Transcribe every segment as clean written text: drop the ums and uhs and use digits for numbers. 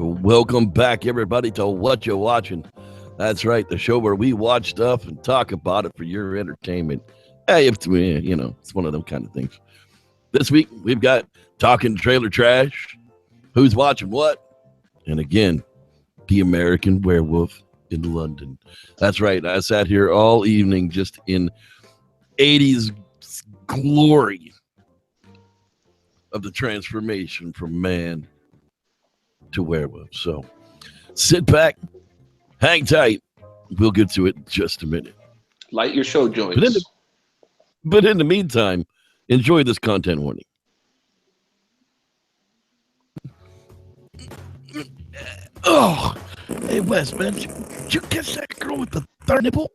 Welcome back, everybody, to What You Watching. That's right, the show where we watch stuff and talk about it for your entertainment. Hey, it's one of them kind of things. This week we've got talking trailer trash, who's watching what, and again, the American Werewolf in London. That's right. I sat here all evening just in 80s glory of the transformation from man to werewolf. So sit back, hang tight. We'll get to it in just a minute. Light your show joints. But in the meantime, enjoy this content warning. Oh, hey Wes, man, did you catch that girl with the third nipple?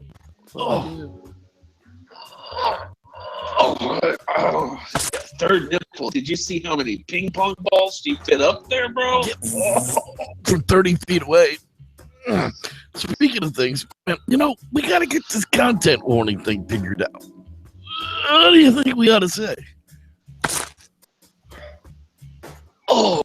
Third nipple. Did you see how many ping pong balls she fit up there, bro? From 30 feet away. Speaking of things, man, we got to get this content warning thing figured out. What do you think we ought to say? Oh,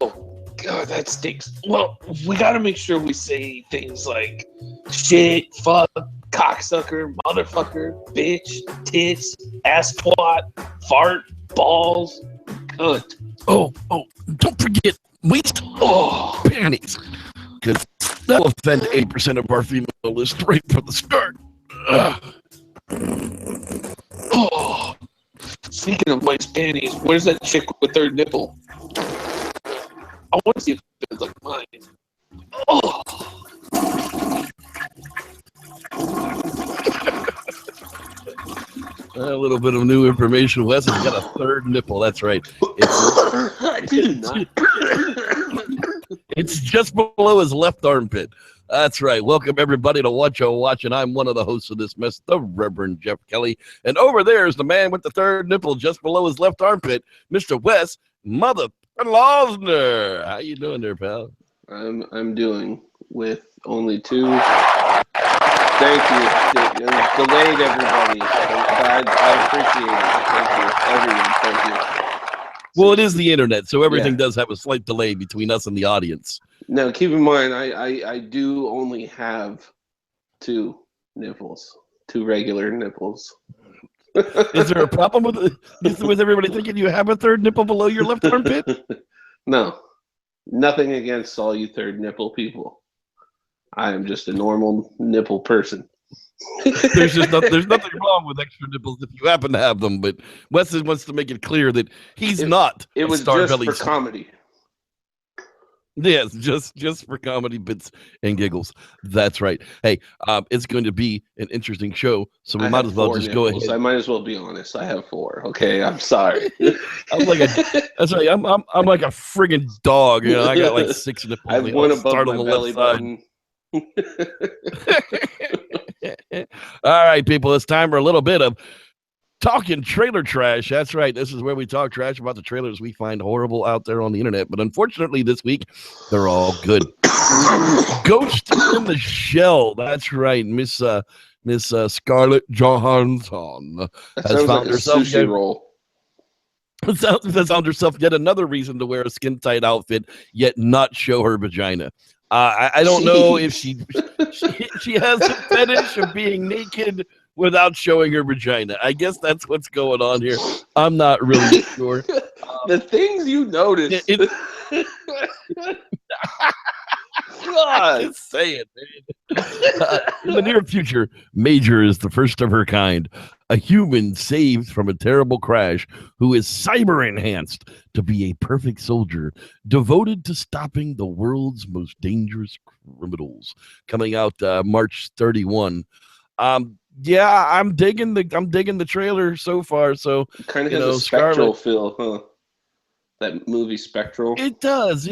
God, that stinks. Well, we got to make sure we say things like shit, fuck, cocksucker, motherfucker, bitch, tits, ass twat, fart, balls, cunt. Oh, don't forget waist panties. Because that'll offend 8% of our female list right from the start. Oh, speaking of waist panties, where's that chick with third nipple? I want to see if it's like mine. Oh. A little bit of new information. Wes has got a third nipple. That's right. I did not. It's just below his left armpit. That's right. Welcome, everybody, to What You Watching. I'm one of the hosts of this mess, the Reverend Jeff Kelly. And over there is the man with the third nipple just below his left armpit, Mr. Wes Mother Losner. How you doing there, pal? I'm doing with only two. Thank you. It was delayed, everybody. I appreciate it. Thank you, everyone. Thank you. Well, it is the internet, so everything does have a slight delay between us and the audience. Now, keep in mind, I do only have two nipples, two regular nipples. Is there a problem with everybody thinking you have a third nipple below your left armpit? No, nothing against all you third nipple people. I am just a normal nipple person. There's nothing wrong with extra nipples if you happen to have them, but Wesley wants to make it clear that he's not. It was just for comedy. Yes, just for comedy bits and giggles. That's right. Hey, it's going to be an interesting show, so we might as well just go ahead. I might as well be honest. I have 4. Okay, I'm sorry. That's right. I'm like a friggin' dog. I got like 6 nipples. I have one above my belly button. All right, people, it's time for a little bit of talking trailer trash. That's right. This is where we talk trash about the trailers we find horrible out there on the internet. But unfortunately, this week, they're all good. Ghost in the Shell. That's right. Miss Scarlett Johansson has found herself sushi roll. Has found herself yet another reason to wear a skin-tight outfit, yet not show her vagina. I don't know if she has a fetish of being naked without showing her vagina. I guess that's what's going on here. I'm not really sure. The things you notice. God. Just say it, man. In the near future, Major is the first of her kind, a human saved from a terrible crash who is cyber-enhanced to be a perfect soldier devoted to stopping the world's most dangerous criminals. Coming out March 31. Yeah, I'm digging the trailer so far. So kind of has a Spectral feel, huh? That movie Spectral. It does.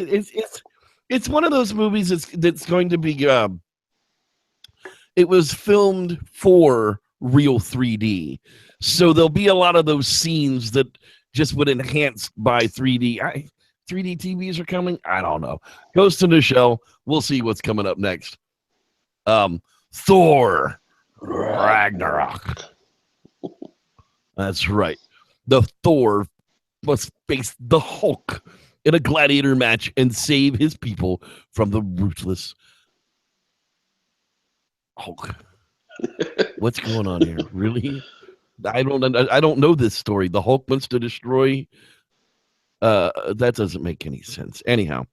It's one of those movies that's going to be. It was filmed for real 3D, so there'll be a lot of those scenes that just would enhance by 3D. 3D TVs are coming. I don't know. Ghost in the Shell. We'll see what's coming up next. Thor Ragnarok. That's right. The Thor must face the Hulk in a gladiator match and save his people from the ruthless Hulk. What's going on here? Really? I don't know this story. The Hulk wants to destroy. That doesn't make any sense. Anyhow,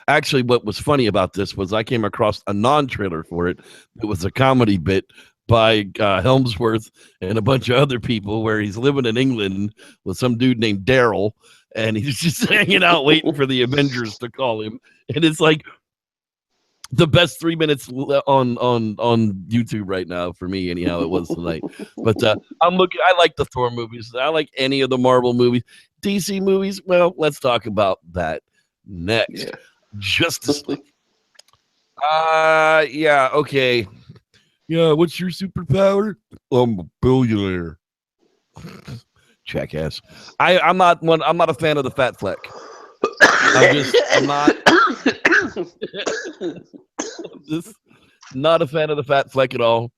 actually, what was funny about this was I came across a non-trailer for it. It was a comedy bit by Helmsworth and a bunch of other people where he's living in England with some dude named Daryl, and he's just hanging out waiting for the Avengers to call him. And it's like the best 3 minutes on YouTube right now for me. Anyhow, it was tonight. But I'm looking. I like the Thor movies. I like any of the Marvel movies. DC movies. Well, let's talk about that next. Yeah. Justice League. Yeah. Okay. Yeah. What's your superpower? I'm a billionaire. Jackass. I'm not a fan of the fat fleck. I'm not. Just not a fan of the fat fleck at all.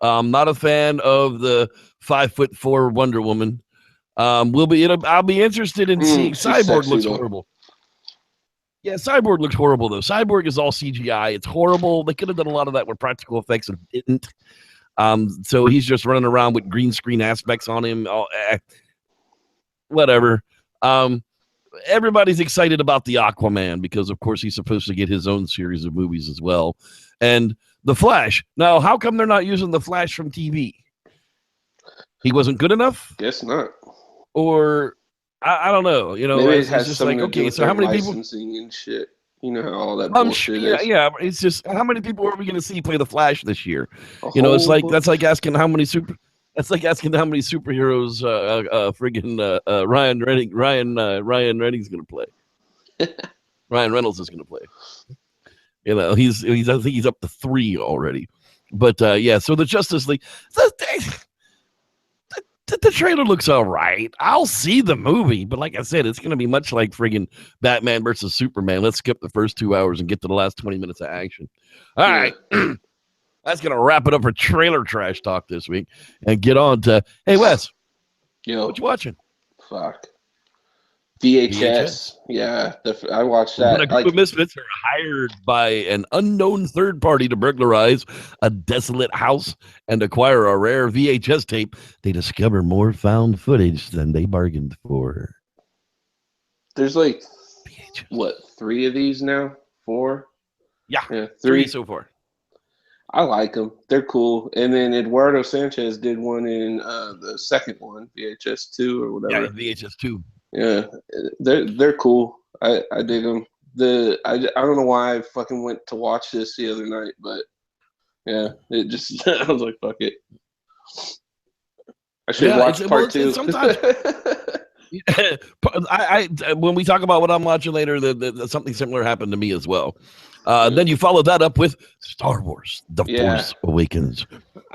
Not a fan of the 5'4" Wonder Woman. I'll be interested in seeing. Cyborg looks horrible. Yeah, Cyborg looks horrible though. Cyborg is all CGI. It's horrible. They could have done a lot of that with practical effects and didn't. So he's just running around with green screen aspects on him. Whatever. Everybody's excited about the Aquaman because, of course, he's supposed to get his own series of movies as well. And the Flash. Now, how come they're not using the Flash from TV? He wasn't good enough? Guess not. Or I don't know. You know, maybe it's just like, okay, so how many people? Licensing and shit. You know how all that bullshit is. Yeah. It's just how many people are we going to see play the Flash this year? You know, it's like that's like asking how many superheroes friggin' Ryan Reynolds going to play. Ryan Reynolds is going to play. You know, he's I think he's up to 3 already. But yeah, so the Justice League. The trailer looks all right. I'll see the movie, but like I said, it's going to be much like friggin' Batman versus Superman. Let's skip the first 2 hours and get to the last 20 minutes of action. All right. That's going to wrap it up for trailer trash talk this week and get on to, hey, Wes. Yo. What you watching? Fuck. VHS. Yeah, I watched that. When a group of misfits are hired by an unknown third party to burglarize a desolate house and acquire a rare VHS tape, they discover more found footage than they bargained for. There's like, VHS. What, 3 of these now? 4? Yeah 3 so far. I like them. They're cool. And then Eduardo Sanchez did one in the second one, VHS 2 or whatever. Yeah, VHS 2. Yeah, they're cool. I dig them. I don't know why I fucking went to watch this the other night, but yeah, it just I was like, fuck it. I should watch part 2. Sometimes I when we talk about what I'm watching later, something similar happened to me as well. Then you follow that up with Star Wars: The Force Awakens.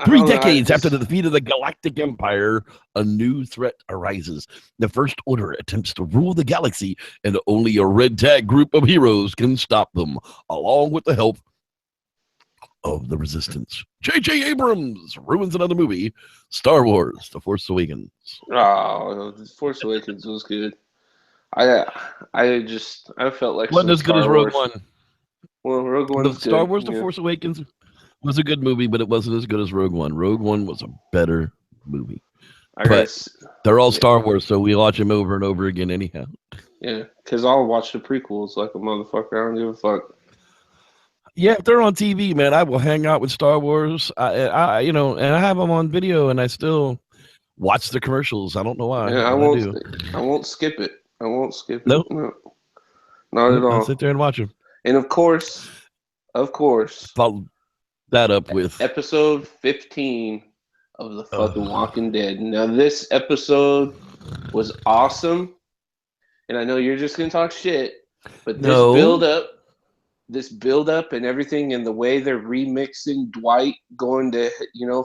3 decades after the defeat of the Galactic Empire, a new threat arises. The First Order attempts to rule the galaxy, and only a red tag group of heroes can stop them, along with the help of the Resistance. J.J. Abrams ruins another movie. Star Wars: The Force Awakens. Oh, The Force Awakens was good. I felt like wasn't as good as Rogue One. Well, Rogue One. Star Wars: The Force Awakens was a good movie, but it wasn't as good as Rogue One. Rogue One was a better movie. But they're all Star Wars, so we watch them over and over again anyhow. Yeah, because I'll watch the prequels like a motherfucker. I don't give a fuck. Yeah, if they're on TV, man, I will hang out with Star Wars. And I have them on video, and I still watch the commercials. I don't know why. Yeah, I won't skip it. I won't skip it. Nope. No, not at all. I'll sit there and watch them. And of course, follow that up with episode 15 of the fucking Walking Dead. Now, this episode was awesome, and I know you're just gonna talk shit, but this build up and everything, and the way they're remixing Dwight going to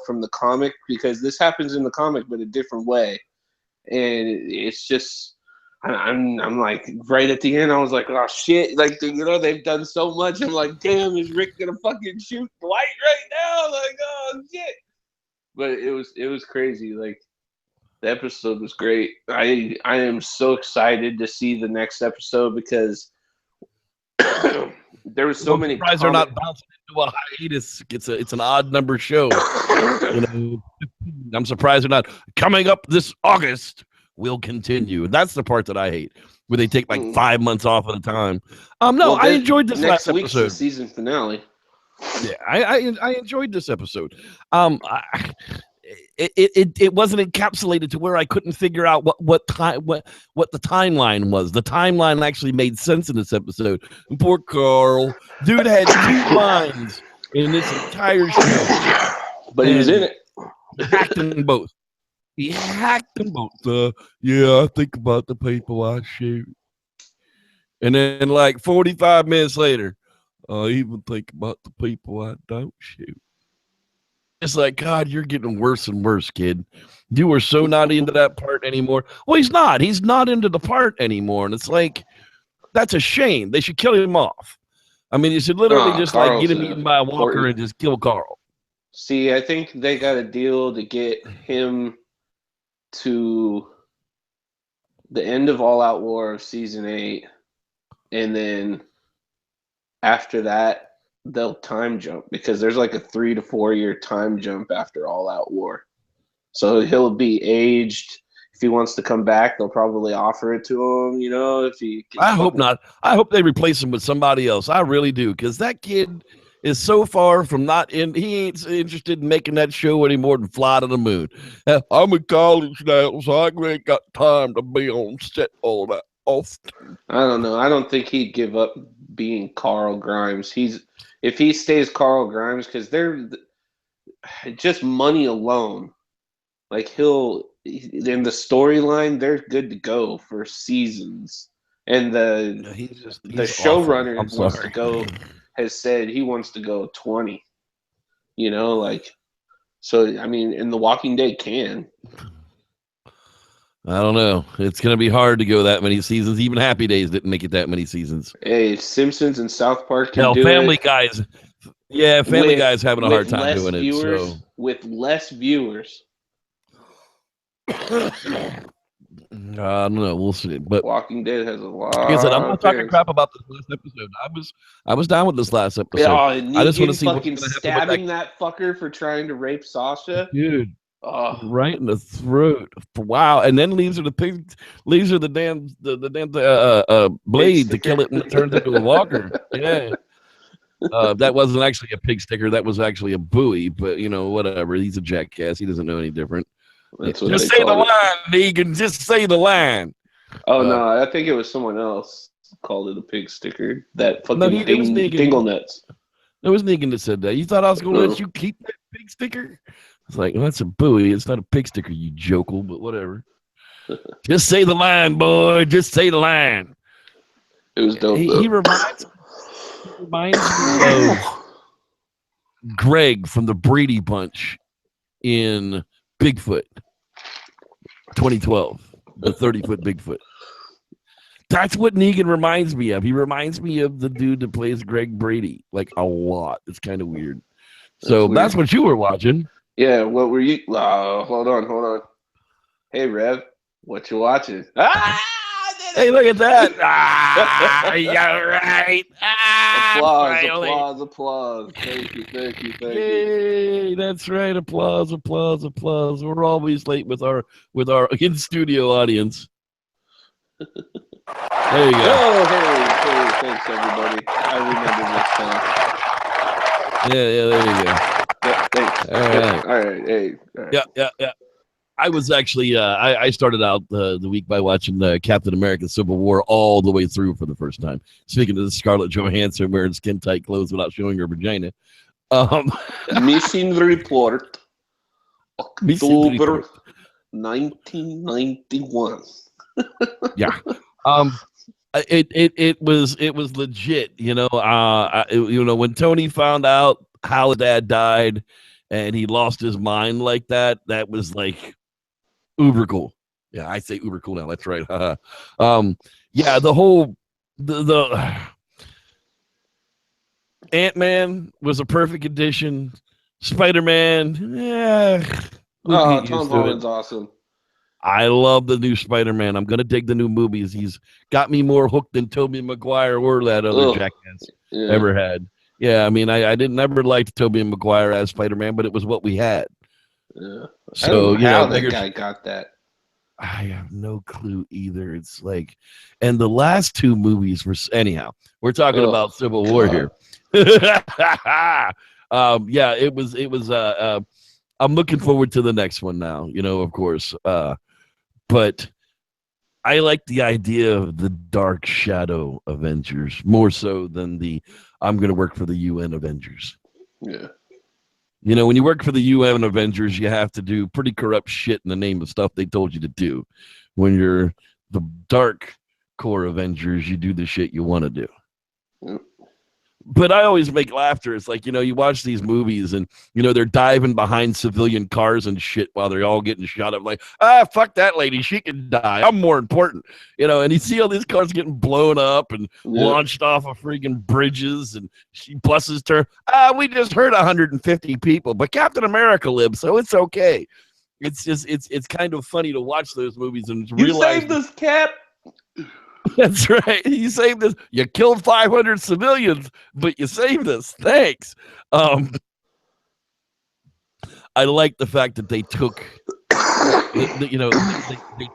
from the comic, because this happens in the comic but a different way, and it's just. I'm like right at the end. I was like, oh shit! Like they've done so much. I'm like, damn, is Rick gonna fucking shoot Dwight right now? Like, oh shit! But it was crazy. Like The episode was great. I am so excited to see the next episode because there was so many. I'm surprised they're not bouncing into a hiatus. It's an odd number show. I'm surprised they're not coming up this August. Will continue. That's the part that I hate, where they take like 5 months off at a time. No, I enjoyed this next last week's episode. The season finale. Yeah, I enjoyed this episode. It wasn't encapsulated to where I couldn't figure out what the timeline was. The timeline actually made sense in this episode. And poor Carl, dude had 2 lines in this entire show, but he was in it. He hacked them both. Yeah, I think about the people I shoot, and then like 45 minutes later, I even think about the people I don't shoot. It's like, God, you're getting worse and worse, kid. You are so not into that part anymore. Well, he's not. He's not into the part anymore. And it's like, that's a shame. They should kill him off. I mean, you should literally just like get him eaten by a walker and just kill Carl. See, I think they got a deal to get him to the end of All Out War of season 8. And then after that, they'll time jump because there's like a 3 to 4 year time jump after All Out War. So he'll be aged. If he wants to come back, they'll probably offer it to him, if he I hope not. I hope they replace him with somebody else. I really do, because that kid is so far from he ain't interested in making that show any more than fly to the moon. I'm in college now, so I ain't got time to be on set all that often. I don't know. I don't think he'd give up being Carl Grimes. If he stays Carl Grimes, because they're just money alone. Like in the storyline, they're good to go for seasons. And the showrunner wants to go, has said he wants to go 20. So I mean, and The Walking Dead can. I don't know. It's going to be hard to go that many seasons. Even Happy Days didn't make it that many seasons. Hey, Simpsons and South Park can do Family it. Guys. Yeah, Family Guy's having a hard time doing it. So. With less viewers. I don't know. We'll see. But Walking Dead has a lot. Like I said, I'm not talking crap about this last episode. I was down with this last episode. Yeah, I just want to see fucking stabbing that fucker for trying to rape Sasha, dude. Right in the throat. Wow. And then leaves her the damn blade to kill it when it turns into a walker. Yeah. That wasn't actually a pig sticker. That was actually a buoy. But whatever. He's a jackass. He doesn't know any different. Just say the line, Negan. Just say the line. Oh no, I think it was someone else called it a pig sticker. That fucking dingle nuts. It was Negan that said that. You thought I was going to let you keep that pig sticker? It's like, well, that's a buoy. It's not a pig sticker, you jokel. But whatever. Just say the line, boy. Just say the line. It was dope. He reminds me of Greg from the Brady Bunch in Bigfoot 2012, the 30-foot Bigfoot. That's what Negan reminds me of. He reminds me of the dude that plays Greg Brady, like a lot. It's kind of weird. So that's what you were watching. Yeah, what were you? Hold on. Hey, Rev, what you watching? Hey, look at that. You're right. Applause. Thank you. Yay, that's right. Applause. We're always late with our in-studio audience. There you go. Oh, hey, thanks, everybody. I remember this time. Yeah, there you go. Yeah, thanks. All right. Hey. All right. Yeah. I was actually, I started out the week by watching Captain America Civil War all the way through for the first time. Speaking of Scarlett Johansson wearing skin-tight clothes without showing her vagina. Missing report. October 1991. Yeah. It was legit, when Tony found out how his dad died and he lost his mind like that was like uber cool. Yeah, I say uber cool now. That's right. Yeah, the Ant-Man was a perfect addition. Spider-Man, yeah. Tom Holland's awesome. I love the new Spider-Man. I'm gonna dig the new movies. He's got me more hooked than Tobey Maguire or that other Ugh. jackass Yeah. ever had. Yeah, I mean, I didn't ever like Tobey Maguire as Spider-Man, but it was what we had. Yeah. I don't So know how that bigger. guy got that. I have no clue either. It's like, and the last two movies were anyhow. We're talking about Civil War here. Yeah, it was. I'm looking forward to the next one now. Of course. But I like the idea of the Dark Shadow Avengers more so than the I'm going to work for the UN Avengers. Yeah. When you work for the UN Avengers, you have to do pretty corrupt shit in the name of stuff they told you to do. When you're the Dark Core Avengers, you do the shit you want to do. Yep. But I always make laughter. It's like, you watch these movies and, they're diving behind civilian cars and shit while they're all getting shot up. Like, fuck that lady. She can die. I'm more important. And you see all these cars getting blown up and launched off of freaking bridges. And she buses her. We just hurt 150 people. But Captain America lives, so it's okay. It's just, it's kind of funny to watch those movies and realize. You saved us, Cap. That's right. You saved us. You killed 500 civilians, but you saved us. Thanks. I like the fact that they took, they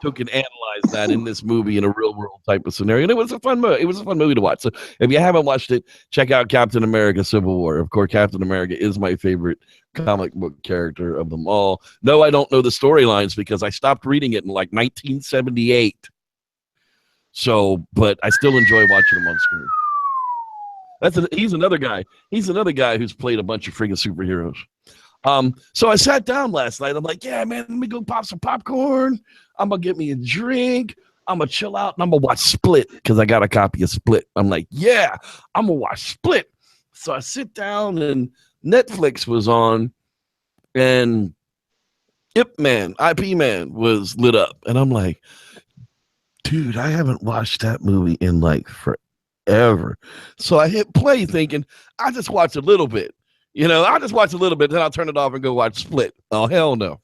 took and analyzed that in this movie in a real world type of scenario. And it was a fun movie. It was a fun movie to watch. So if you haven't watched it, check out Captain America: Civil War. Of course, Captain America is my favorite comic book character of them all. No, I don't know the storylines because I stopped reading it in like 1978. So, but I still enjoy watching him on screen. He's another guy. He's another guy who's played a bunch of freaking superheroes. So I sat down last night. I'm like, yeah, man, let me go pop some popcorn. I'm gonna get me a drink. I'm gonna chill out and I'm gonna watch Split because I got a copy of Split. I'm like, yeah, I'm gonna watch Split. So I sit down and Netflix was on, and IP Man was lit up, and I'm like, dude, I haven't watched that movie in like forever. So I hit play thinking, I'll just watch a little bit. I'll just watch a little bit, then I'll turn it off and go watch Split. Oh, hell no.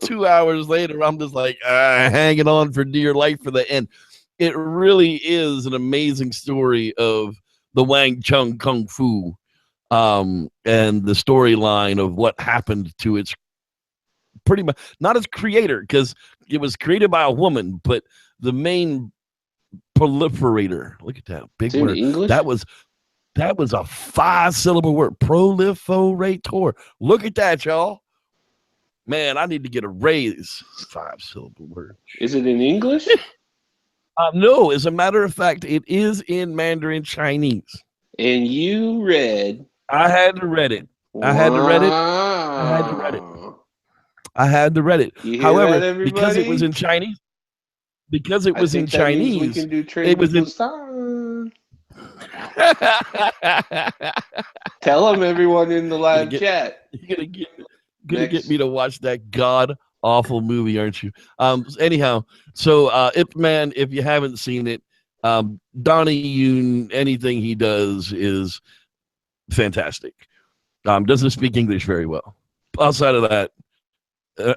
2 hours later, I'm just like hanging on for dear life for the end. It really is an amazing story of the Wang Chung Kung Fu and the storyline of what happened to its pretty much, not its creator, because it was created by a woman, but the main proliferator. Look at that big word. English? That was a 5-syllable word. Proliferator. Look at that, y'all. Man, I need to get a raise. 5-syllable word. Is it in English? No, as a matter of fact, it is in Mandarin Chinese. And you read? I had to read it. I had to read it. However, because it was in Chinese, we can do it was in. Tell them, everyone in the live chat. You're gonna get me to watch that god awful movie, aren't you? Anyhow, so Ip Man, if you haven't seen it, Donnie Yoon, anything he does is fantastic. Doesn't speak English very well. Outside of that,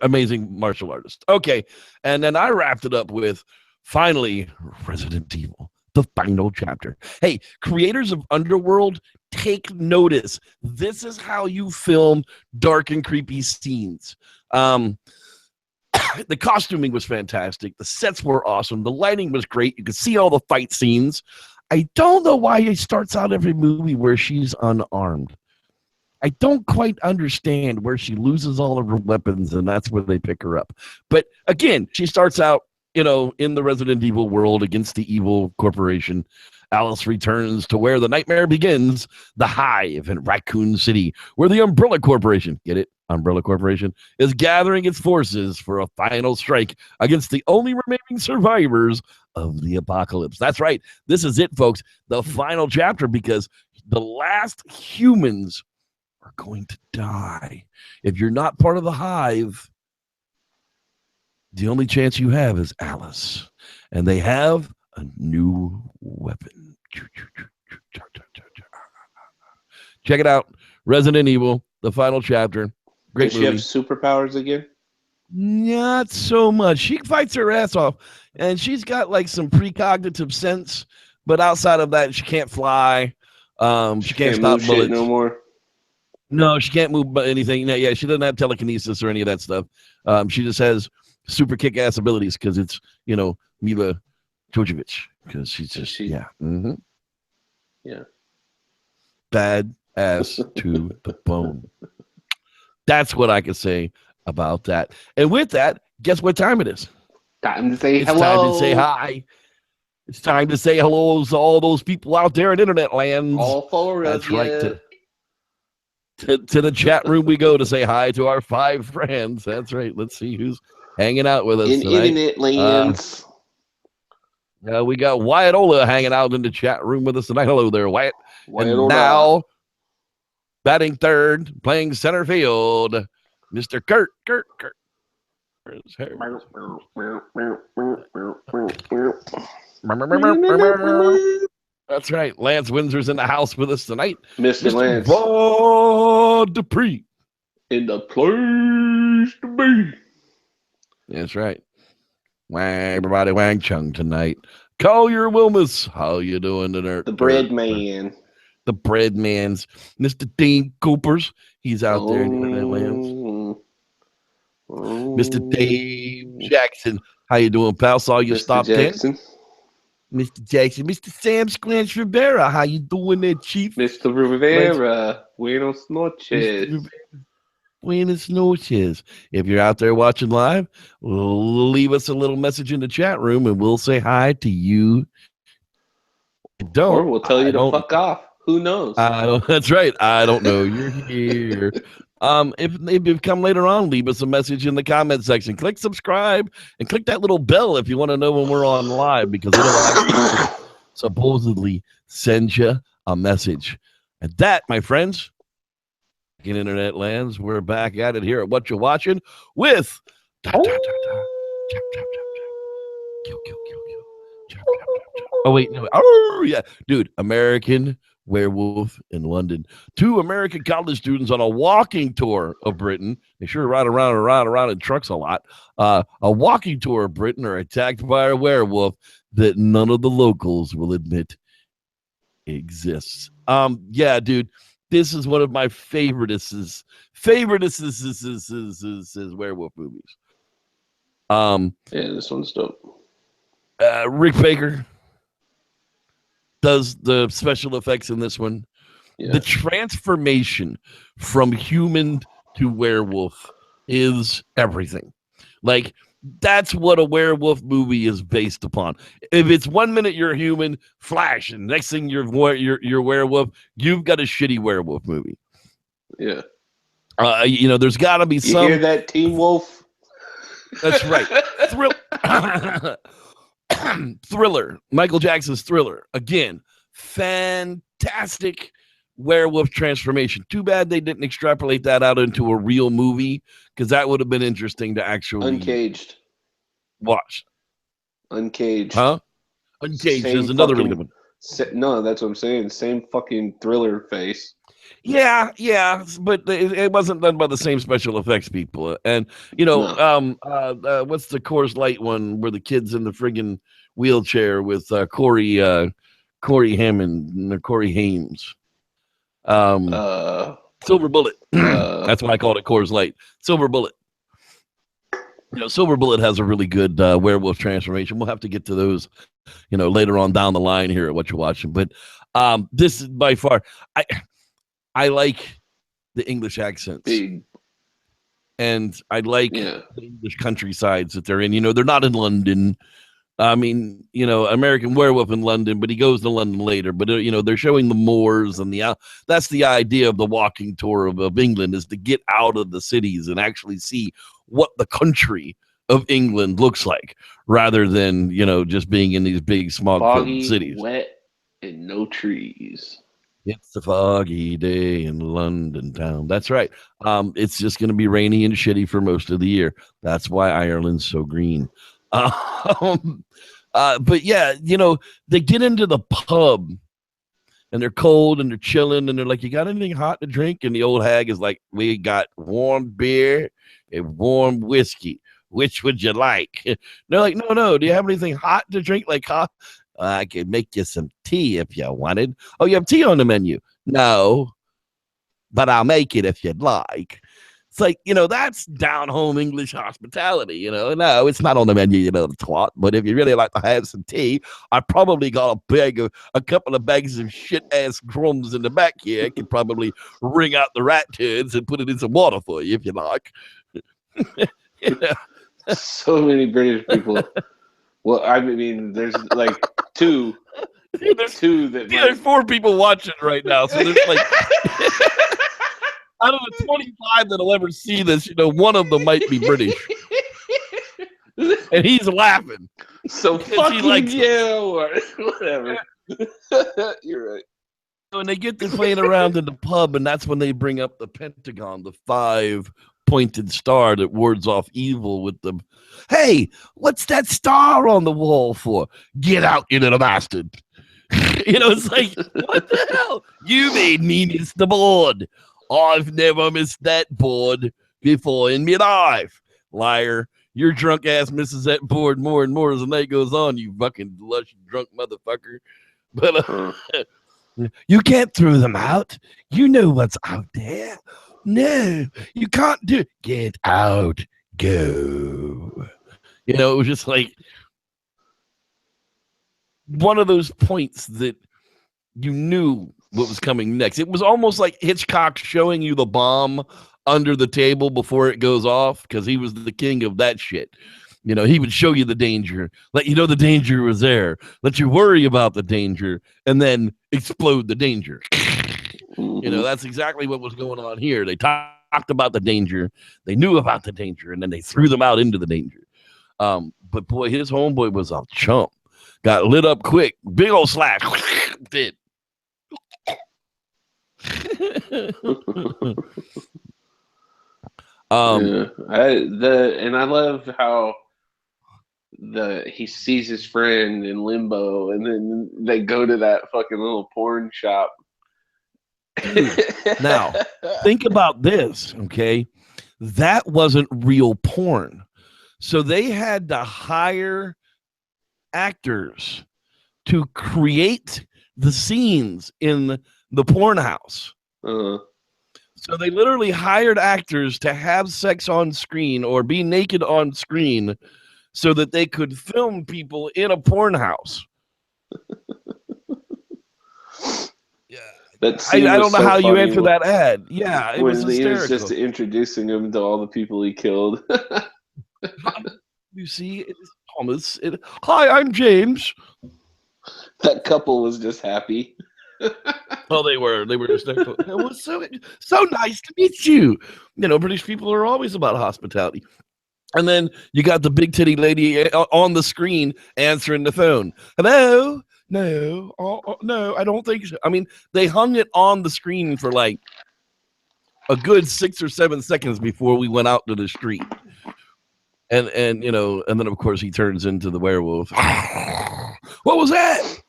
amazing martial artist. Okay, and then I wrapped it up with finally Resident Evil, the final chapter. Hey, creators of Underworld, take notice. This is how you film dark and creepy scenes. The costuming was fantastic. The sets were awesome. The lighting was great. You could see all the fight scenes. I don't know why he starts out every movie where she's unarmed. I don't quite understand where she loses all of her weapons, and that's where they pick her up. But again, she starts out, in the Resident Evil world against the evil corporation. Alice returns to where the nightmare begins, the Hive in Raccoon City, where the Umbrella Corporation, get it? Umbrella Corporation, is gathering its forces for a final strike against the only remaining survivors of the apocalypse. That's right. This is it, folks. The final chapter, because the last humans are going to die. If you're not part of the Hive, the only chance you have is Alice. And they have a new weapon. Check it out. Resident Evil, the final chapter. Great movie. Does she have superpowers again? Not so much. She fights her ass off, and she's got like some precognitive sense, but outside of that, she can't fly. She can't stop move bullets. shit no more. No, she can't move anything. No, yeah, she doesn't have telekinesis or any of that stuff. She just has super kick-ass abilities because it's Mila Jovovich, because she's just yeah. Bad ass to the bone. That's what I can say about that. And with that, guess what time it is? Time to say It's hello. time to say hi. It's time to say hello to all those people out there in internet lands. All four That's of you. right. To the chat room we go to say hi to our 5 friends. That's right. Let's see who's hanging out with us in tonight. internet lands. We got Wyatt Ola hanging out in the chat room with us tonight. Hello there, Wyatt. And now, batting third, playing center field, Mr. Kurt. That's right. Lance Windsor's in the house with us tonight. Mr. Lance. Vaughn Dupree. In the place to be. That's right. Everybody Wang Chung tonight. Collier Wilmus. How you doing tonight? The bread man. The bread man's Mr. Dean Coopers. He's out there in internet lands. Mr. Dave Jackson. How you doing, pal? Saw you stopped in. Mr. Jackson. Mr. Sam Scranch Rivera. How you doing there, Chief? Mr. Rivera. Buenos noches. Buenos noches. If you're out there watching live, leave us a little message in the chat room and we'll say hi to you. Or we'll tell you to fuck off. Who knows? That's right. I don't know. You're here. If you've come later on, leave us a message in the comment section. Click subscribe and click that little bell if you want to know when we're on live, because it'll actually supposedly send you a message. And that, my friends, in internet lands, we're back at it here at What You're Watching with Oh wait, no. Oh yeah, dude, American Werewolf in London. 2 American college students on a walking tour of Britain. They sure ride around in trucks a lot. A walking tour of Britain are attacked by a werewolf that none of the locals will admit exists. Yeah, dude, this is one of my favoriteest werewolf movies. Yeah, this one's dope. Rick Baker does the special effects in this one. Yeah. The transformation from human to werewolf is everything. Like, that's what a werewolf movie is based upon. If it's 1 minute you're human, flash, and next thing you're werewolf, you've got a shitty werewolf movie. Yeah. There's got to be some. You hear that, Teen Wolf? That's right. Thriller, Michael Jackson's Thriller. Again, fantastic werewolf transformation. Too bad they didn't extrapolate that out into a real movie, because that would have been interesting to actually Uncaged watch. Uncaged. Huh? Uncaged is another really good one. No, that's what I'm saying. Same fucking Thriller face. Yeah, but it wasn't done by the same special effects people. And what's the Coors Light one where the kid's in the friggin' wheelchair with Corey Hammond or Corey Hames? Silver Bullet. That's why I called it Coors Light. Silver Bullet. Silver Bullet has a really good werewolf transformation. We'll have to get to those, later on down the line here at What You're Watching. But this is by far, I like the English accents. Big. And I like the English countrysides that they're in. They're not in London. I mean, American Werewolf in London, but he goes to London later. But, they're showing the moors and that's the idea of the walking tour of England, is to get out of the cities and actually see what the country of England looks like, rather than, just being in these big smog-filled cities. Wet, and no trees. It's a foggy day in London town. That's right. It's just going to be rainy and shitty for most of the year. That's why Ireland's so green. But yeah, they get into the pub and they're cold and they're chilling and they're like, "You got anything hot to drink?" And the old hag is like, "We got warm beer a warm whiskey. Which would you like? They're like, no. Do you have anything hot to drink? Like, I could make you some tea if you wanted. Oh, you have tea on the menu? No, but I'll make it if you'd like. It's like, that's down home English hospitality, No, it's not on the menu, twat. But if you really like to have some tea, I probably got a couple of bags of shit ass crumbs in the back here. I could probably wring out the rat turds and put it in some water for you if you like. So many British people. Well, I mean, there's like two that there's 4 people watching right now, so there's like out of the 25 that'll ever see this, one of them might be British, and he's laughing. So fucking yeah, or whatever. You're right. And they get to playing around in the pub, and that's when they bring up the Pentagon, the 5-pointed star that wards off evil with the, hey, what's that star on the wall for? Get out, you little bastard. It's like, what the hell? You made me miss the board. I've never missed that board before in my life. Liar. Your drunk ass misses that board more and more as the night goes on, you fucking lush drunk motherfucker. But you can't throw them out. You know what's out there. No, you can't do it. Get out. Go. It was just like one of those points that you knew what was coming next. It was almost like Hitchcock showing you the bomb under the table before it goes off, because he was the king of that shit. He would show you the danger, let you know the danger was there, let you worry about the danger, and then explode the danger. That's exactly what was going on here. They talked about the danger, they knew about the danger, and then they threw them out into the danger. But boy, his homeboy was a chump. Got lit up quick. Big old slash. Did. And I love how he sees his friend in limbo, and then they go to that fucking little porn shop. Now, think about this, okay? That wasn't real porn. So they had to hire actors to create the scenes in the porn house. Uh-huh. So they literally hired actors to have sex on screen or be naked on screen so that they could film people in a porn house. Yeah. I don't know how you answer that ad. Yeah, it was hysterical. He was just introducing him to all the people he killed. You see, it's Thomas. Hi, I'm James. That couple was just happy. Oh, they were just it was so nice to meet you. British people are always about hospitality. And then you got the big titty lady on the screen answering the phone. Hello? No, no, I don't think so. I mean, they hung it on the screen for like a good 6 or 7 seconds before we went out to the street. And then of course he turns into the werewolf. What was that?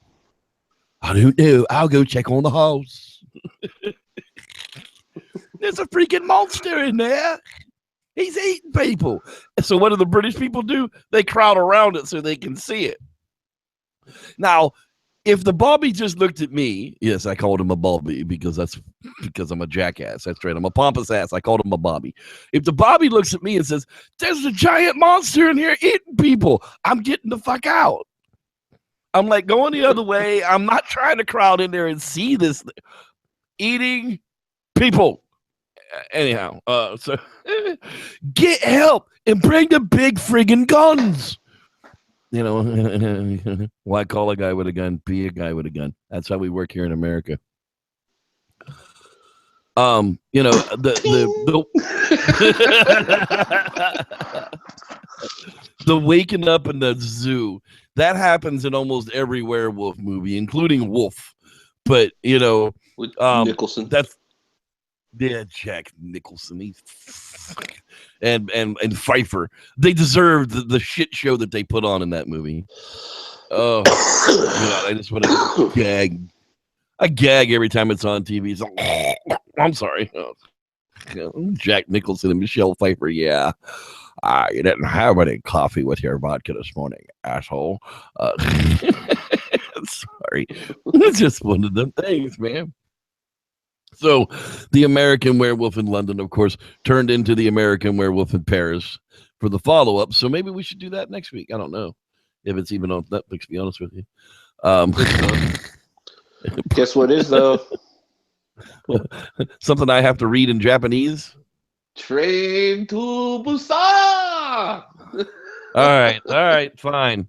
I don't know. I'll go check on the house. There's a freaking monster in there. He's eating people. So what do the British people do? They crowd around it so they can see it. Now, if the Bobby just looked at me, yes, I called him a Bobby because I'm a jackass. That's right. I'm a pompous ass. I called him a Bobby. If the Bobby looks at me and says, there's a giant monster in here eating people, I'm getting the fuck out. I'm like going the other way. I'm not trying to crowd in there and see this eating people. Anyhow, so get help and bring the big friggin' guns. Why call a guy with a gun? Be a guy with a gun. That's how we work here in America. The the waking up in the zoo, that happens in almost every werewolf movie, including Wolf. But with Nicholson. That's Jack Nicholson. And Pfeiffer. They deserve the shit show that they put on in that movie. Oh God, I just want to gag. I gag every time it's on TV. So, I'm sorry. Jack Nicholson and Michelle Pfeiffer. Yeah. You didn't have any coffee with your vodka this morning, asshole. Sorry. It's just one of them things, man. So the American Werewolf in London, of course, turned into the American Werewolf in Paris for the follow-up. So maybe we should do that next week. I don't know if it's even on Netflix, to be honest with you. Guess what is, though? Something I have to read in Japanese. Train to Busan! All right, fine.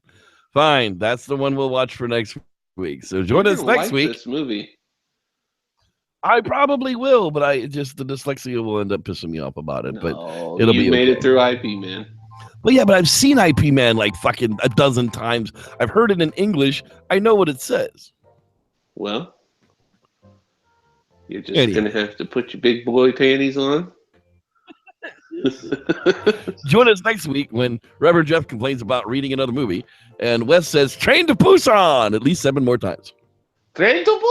That's the one we'll watch for next week. So join us next week. This movie. I probably will, but the dyslexia will end up pissing me off about it. No, but it'll be made okay. it through IP, man. Well, yeah, but I've seen IP Man like fucking a dozen times. I've heard it in English. I know what it says. Well, you're just gonna have to put your big boy panties on. Join us next week when Reverend Jeff complains about reading another movie, and Wes says "Train to Busan" at least 7 more times. Train to Busan.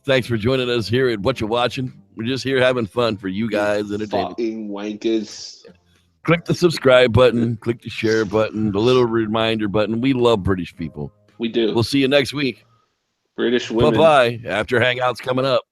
Thanks for joining us here at What You Watching. We're just here having fun for you guys. Entertaining. Fucking wankers. Click the subscribe button. Click the share button. The little reminder button. We love British people. We do. We'll see you next week. British women. Bye-bye. After Hangout's coming up.